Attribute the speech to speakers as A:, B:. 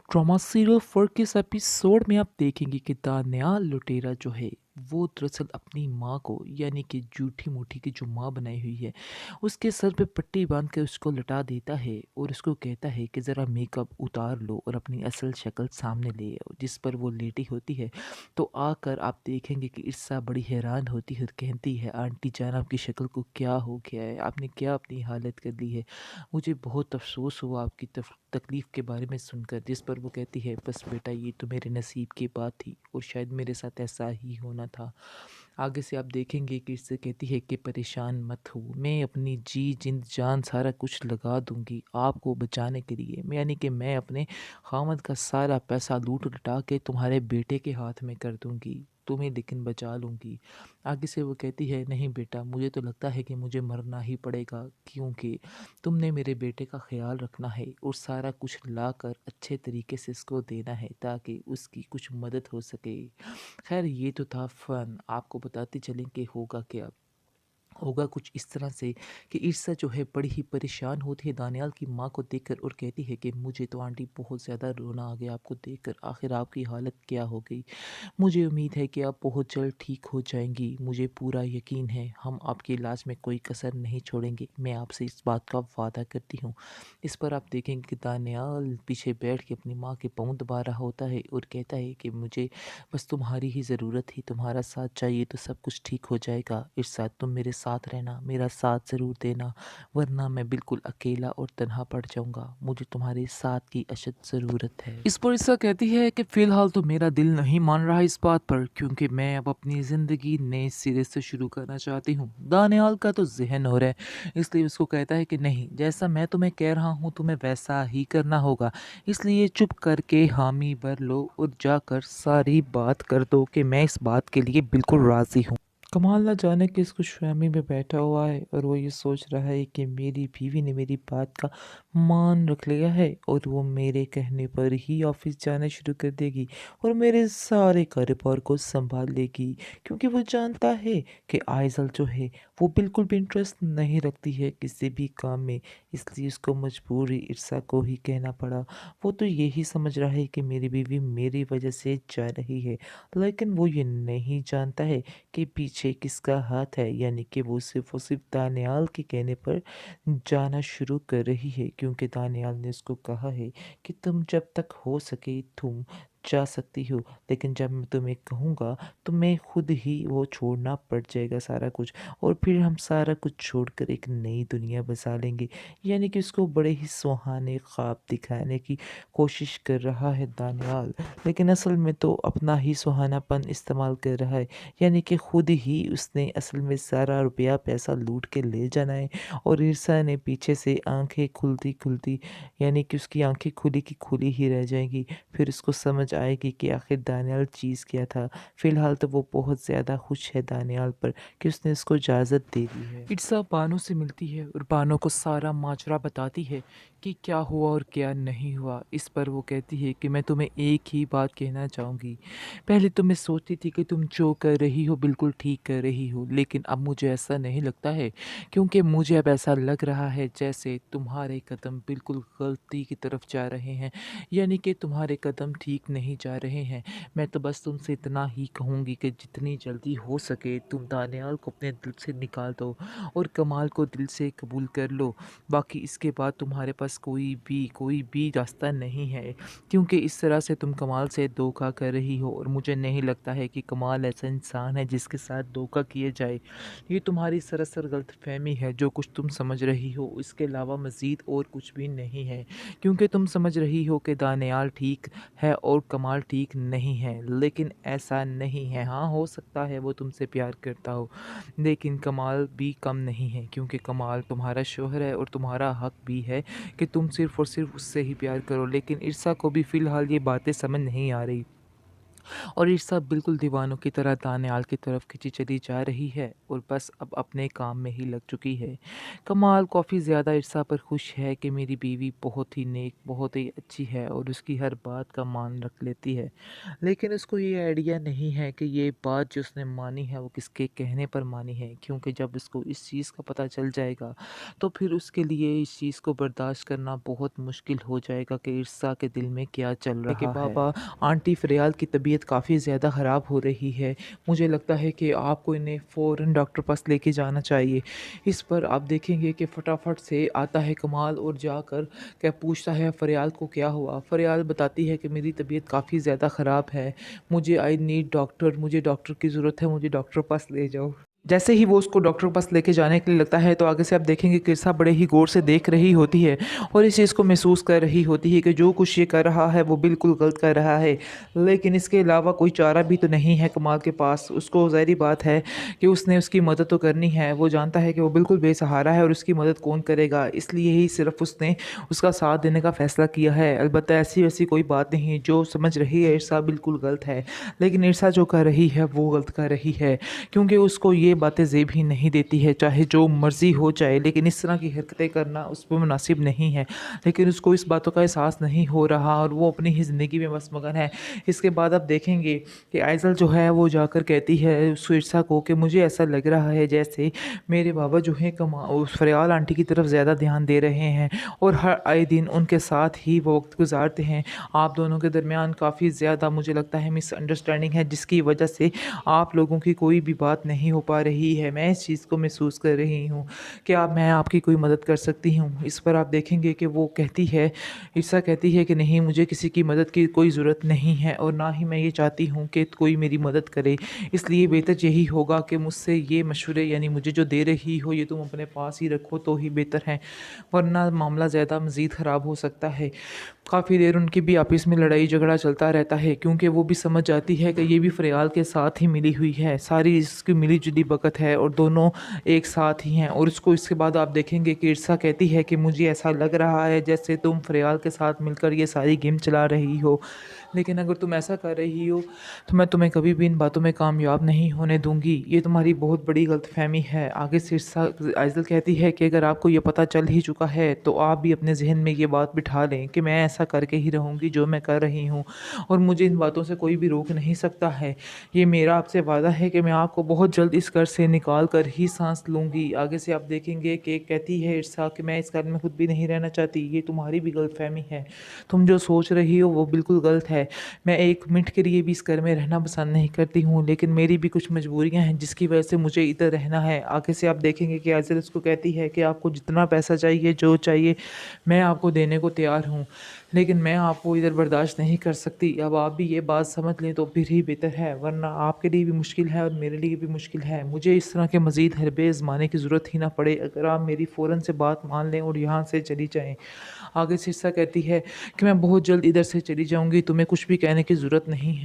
A: Drama serial 4 के इस episode में आप देखेंगे कि दानियाल लुटेरा जो है वो दरअसल अपनी माँ को यानी कि जूठी मूठी की जो माँ बनाई हुई है उसके सर पे पट्टी बांध के उसको लटा देता है और उसको कहता है कि ज़रा मेकअप उतार लो और अपनी असल शक्ल सामने ले आओ, जिस पर वो लेटी होती है। तो आकर आप देखेंगे कि इर्सा बड़ी हैरान होती है और कहती है, आंटी जान आपकी शक्ल को क्या हो गया है, आपने क्या अपनी हालत कर ली है। मुझे बहुत अफ़सोस हुआ आपकी तकलीफ़ के बारे में सुनकर। जिस पर वो कहती है, बस बेटा ये तो मेरे नसीब की बात थी और शायद मेरे साथ ऐसा ही होना था। आगे से आप देखेंगे कि इससे कहती है कि परेशान मत हो, मैं अपनी जी जिंद जान सारा कुछ लगा दूंगी आपको बचाने के लिए। मैं यानी कि मैं अपने खामद का सारा पैसा लूट लटा के तुम्हारे बेटे के हाथ में कर दूंगी, तुम्हें लेकिन बचा लूंगी। आगे से वो कहती है, नहीं बेटा मुझे तो लगता है कि मुझे मरना ही पड़ेगा, क्योंकि तुमने मेरे बेटे का ख्याल रखना है और सारा कुछ लाकर अच्छे तरीके से इसको देना है ताकि उसकी कुछ मदद हो सके। खैर ये तो था फन, आपको बताते चलें कि होगा क्या। होगा कुछ इस तरह से कि ईर्षा जो है बड़ी ही परेशान होती है दानियाल की माँ को देखकर और कहती है कि मुझे तो आंटी बहुत ज़्यादा रोना आ गया आपको देखकर, आखिर आपकी हालत क्या हो गई। मुझे उम्मीद है कि आप बहुत जल्द ठीक हो जाएंगी, मुझे पूरा यकीन है हम आपके इलाज में कोई कसर नहीं छोड़ेंगे, मैं आपसे इस बात का वादा करती हूँ। इस पर आप देखेंगे कि दानियाल पीछे बैठ के अपनी माँ के पाँव दबा रहा होता है और कहता है कि मुझे बस तुम्हारी ही ज़रूरत थी, तुम्हारा साथ चाहिए तो सब कुछ ठीक हो जाएगा। इरशाद तुम मेरे साथ रहना, मेरा साथ ज़रूर देना, वरना मैं बिल्कुल अकेला और तन्हा पड़ जाऊंगा, मुझे तुम्हारे साथ की अशद ज़रूरत है। इस पर ईसा कहती है कि फ़िलहाल तो मेरा दिल नहीं मान रहा इस बात पर, क्योंकि मैं अब अपनी ज़िंदगी नए सिरे से शुरू करना चाहती हूँ। दानियाल का तो जहन हो रहा है, इसलिए उसको कहता है कि नहीं, जैसा मैं तुम्हें कह रहा हूँ तुम्हें वैसा ही करना होगा, इसलिए चुप करके हामी भर लो और जाकर सारी बात कर दो कि मैं इस बात के लिए बिल्कुल राज़ी हूँ। कमाल ना जाने किस खुशफहमी में बैठा हुआ है और वो ये सोच रहा है कि मेरी बीवी ने मेरी बात का मान रख लिया है और वो मेरे कहने पर ही ऑफिस जाना शुरू कर देगी और मेरे सारे कारोबार को संभाल लेगी, क्योंकि वो जानता है कि आइजल जो है वो बिल्कुल भी इंटरेस्ट नहीं रखती है किसी भी काम में, इसलिए उसको मजबूरी इर्सा को ही कहना पड़ा। वो तो यही समझ रहा है कि मेरी बीवी मेरी वजह से जा रही है, लेकिन वो ये नहीं जानता है कि पीछे किसका हाथ है, यानी कि वो सिर्फ और सिर्फ दानियाल के कहने पर जाना शुरू कर रही है, क्योंकि दानियाल ने उसको कहा है कि तुम जब तक हो सके तुम जा सकती हो, लेकिन जब मैं तुम्हें कहूँगा तो मैं खुद ही वो छोड़ना पड़ जाएगा सारा कुछ, और फिर हम सारा कुछ छोड़कर एक नई दुनिया बसा लेंगे। यानी कि उसको बड़े ही सुहाने ख्वाब दिखाने की कोशिश कर रहा है दानियाल, लेकिन असल में तो अपना ही सुहानापन इस्तेमाल कर रहा है, यानी कि खुद ही उसने असल में सारा रुपया पैसा लूट के ले जाना है। और ईर्षा ने पीछे से आंखें खुलती खुलती, यानी कि उसकी आंखें खुली की खुली ही रह जाएंगी, फिर उसको समझ आएगी कि आखिर दानियाल चीज़ क्या था। फिलहाल तो वो बहुत ज़्यादा खुश है दानियाल पर कि उसने उसको इजाज़त दे दी है। ईर्षा बानो से मिलती है और बानो को सारा माजरा बताती है कि क्या हुआ और क्या नहीं हुआ। इस पर वो कहती है कि मैं तुम्हें एक ही बात कहना चाहूँगी, पहले तो मैं सोचती थी कि तुम जो कर रही हो बिल्कुल ठीक कर रही हो, लेकिन अब मुझे ऐसा नहीं लगता है, क्योंकि मुझे अब ऐसा लग रहा है जैसे तुम्हारे कदम बिल्कुल गलती की तरफ जा रहे हैं, यानी कि तुम्हारे कदम ठीक नहीं जा रहे हैं। मैं तो बस तुमसे इतना ही कहूँगी कि जितनी जल्दी हो सके तुम दानियाल को अपने दिल से निकाल दो और कमाल को दिल से कबूल कर लो। बाकी इसके बाद तुम्हारे पास कोई भी रास्ता नहीं है, क्योंकि इस तरह से तुम कमाल से धोखा कर रही हो और मुझे नहीं लगता है कि कमाल ऐसा इंसान है जिसके साथ धोखा किया जाए। ये तुम्हारी सरासर गलतफहमी है, जो कुछ तुम समझ रही हो इसके अलावा मज़ीद और कुछ भी नहीं है, क्योंकि तुम समझ रही हो कि दानियाल ठीक है और कमाल ठीक नहीं है, लेकिन ऐसा नहीं है। हाँ हो सकता है वो तुमसे प्यार करता हो, लेकिन कमाल भी कम नहीं है, क्योंकि कमाल तुम्हारा शोहर है और तुम्हारा हक भी है कि तुम सिर्फ और सिर्फ उससे ही प्यार करो। लेकिन इर्सा को भी फ़िलहाल ये बातें समझ नहीं आ रही। और ईर्षा बिल्कुल दीवानों की तरह दानियाल की तरफ खिंची चली जा रही है और बस अब अपने काम में ही लग चुकी है। कमाल काफ़ी ज़्यादा ईर्षा पर खुश है कि मेरी बीवी बहुत ही नेक, बहुत ही अच्छी है और उसकी हर बात का मान रख लेती है। लेकिन उसको ये आइडिया नहीं है कि ये बात जो उसने मानी है वो किसके कहने पर मानी है, क्योंकि जब उसको इस चीज़ का पता चल जाएगा तो फिर उसके लिए इस चीज़ को बर्दाश्त करना बहुत मुश्किल हो जाएगा कि ईर्षा के दिल में क्या चल रहा है। बाबा, आंटी फ़रियाल की तबीयत काफ़ी ज़्यादा ख़राब हो रही है। मुझे लगता है कि आपको इन्हें फ़ौरन डॉक्टर पास लेके जाना चाहिए। इस पर आप देखेंगे कि फटाफट से आता है कमाल और जाकर क्या पूछता है फ़रियाल को क्या हुआ। फ़रियाल बताती है कि मेरी तबीयत काफ़ी ज़्यादा ख़राब है। मुझे आई नीड डॉक्टर, मुझे डॉक्टर की ज़रूरत है, मुझे डॉक्टर पास ले जाओ। जैसे ही वो उसको डॉक्टर के पास लेके जाने के लिए लगता है तो आगे से आप देखेंगे कि ईर्षा बड़े ही गौर से देख रही होती है और इस चीज़ को महसूस कर रही होती है कि जो कुछ ये कर रहा है वो बिल्कुल गलत कर रहा है। लेकिन इसके अलावा कोई चारा भी तो नहीं है कमाल के पास। उसको ज़ाहिर-सी बात है कि उसने उसकी मदद तो करनी है। वो जानता है कि वो बिल्कुल बेसहारा है और उसकी मदद कौन करेगा। इसलिए ही सिर्फ़ उसने उसका साथ देने का फ़ैसला किया है। अलबत्ता ऐसी-वैसी कोई बात नहीं, जो समझ रही है ईर्षा बिल्कुल गलत है। लेकिन ईर्षा जो कर रही है वो गलत कर रही है, क्योंकि उसको ये बातें ज़ेब ही नहीं देती है, चाहे जो मर्ज़ी हो जाए। लेकिन इस तरह की हरकतें करना उस पे मुनासिब नहीं है। लेकिन उसको इस बातों का एहसास नहीं हो रहा और वो अपनी ही ज़िंदगी में बस मगन है। इसके बाद आप देखेंगे कि आइज़ल जो है वो जाकर कहती है उस ईर्षा को कि मुझे ऐसा लग रहा है जैसे मेरे बाबा जो हैं उस फ़रियाल आंटी की तरफ ज़्यादा ध्यान दे रहे हैं और हर आए दिन उनके साथ ही वो वक़्त गुज़ारते हैं। आप दोनों के दरमियान काफ़ी ज़्यादा मुझे लगता है मिसअंडरस्टैंडिंग है, जिसकी वजह से आप लोगों की कोई भी बात नहीं हो पा रही है। मैं इस चीज़ को महसूस कर रही हूँ। क्या मैं आपकी कोई मदद कर सकती हूँ? इस पर आप देखेंगे कि वो कहती है, ईर्षा कहती है कि नहीं, मुझे किसी की मदद की कोई ज़रूरत नहीं है और ना ही मैं ये चाहती हूँ कि कोई मेरी मदद करे। इसलिए बेहतर यही होगा कि मुझसे ये मशवरे, यानी मुझे जो दे रही हो, ये तुम अपने पास ही रखो तो ही बेहतर है, वरना मामला ज़्यादा मज़ीद ख़राब हो सकता है। काफ़ी देर उनकी भी आपस में लड़ाई झगड़ा चलता रहता है, क्योंकि वो भी समझ जाती है कि ये भी फ़रियाल के साथ ही मिली हुई है। सारी इसकी मिली-जुली बकत है और दोनों एक साथ ही हैं। और उसको इसके बाद आप देखेंगे कि ईर्षा कहती है कि मुझे ऐसा लग रहा है जैसे तुम फ़रियाल के साथ मिलकर ये सारी गेम चला रही हो। लेकिन अगर तुम ऐसा कर रही हो तो मैं तुम्हें कभी भी इन बातों में कामयाब नहीं होने दूँगी। ये तुम्हारी बहुत बड़ी गलतफ़हमी है। आगे से ईर्षा आइज़ल कहती है कि अगर आपको ये पता चल ही चुका है तो आप भी अपने ज़हन में ये बात बिठा लें कि मैं ऐसा करके ही रहूँगी जो मैं कर रही हूँ और मुझे इन बातों से कोई भी रोक नहीं सकता है। ये मेरा आपसे वादा है कि मैं आपको बहुत जल्द इस घर से निकाल कर ही साँस लूँगी। आगे से आप देखेंगे कि कहती है ईर्षा कि मैं इस घर में खुद भी नहीं रहना चाहती। ये तुम्हारी भी गलतफ़हमी है। तुम जो सोच रही हो वो बिल्कुल गलत है। मैं 1 मिनट के लिए भी इस घर में रहना पसंद नहीं करती हूँ, लेकिन मेरी भी कुछ मजबूरियाँ हैं जिसकी वजह से मुझे इधर रहना है। आगे से आप देखेंगे कि आइज़ल उसको कहती है कि आपको जितना पैसा चाहिए, जो चाहिए, मैं आपको देने को तैयार हूँ। लेकिन मैं आपको इधर बर्दाश्त नहीं कर सकती। अब आप भी ये बात समझ लें तो फिर ही बेहतर है, वरना आपके लिए भी मुश्किल है और मेरे लिए भी मुश्किल है। मुझे इस तरह के मज़ीद हरबे आज़माने की ज़रूरत ही ना पड़े, अगर आप मेरी फ़ौरन से बात मान लें और यहाँ से चली जाएँ। आगे से ईर्षा कहती है कि मैं बहुत जल्द इधर से चली जाऊँगी, तुम्हें कुछ भी कहने की ज़रूरत नहीं है।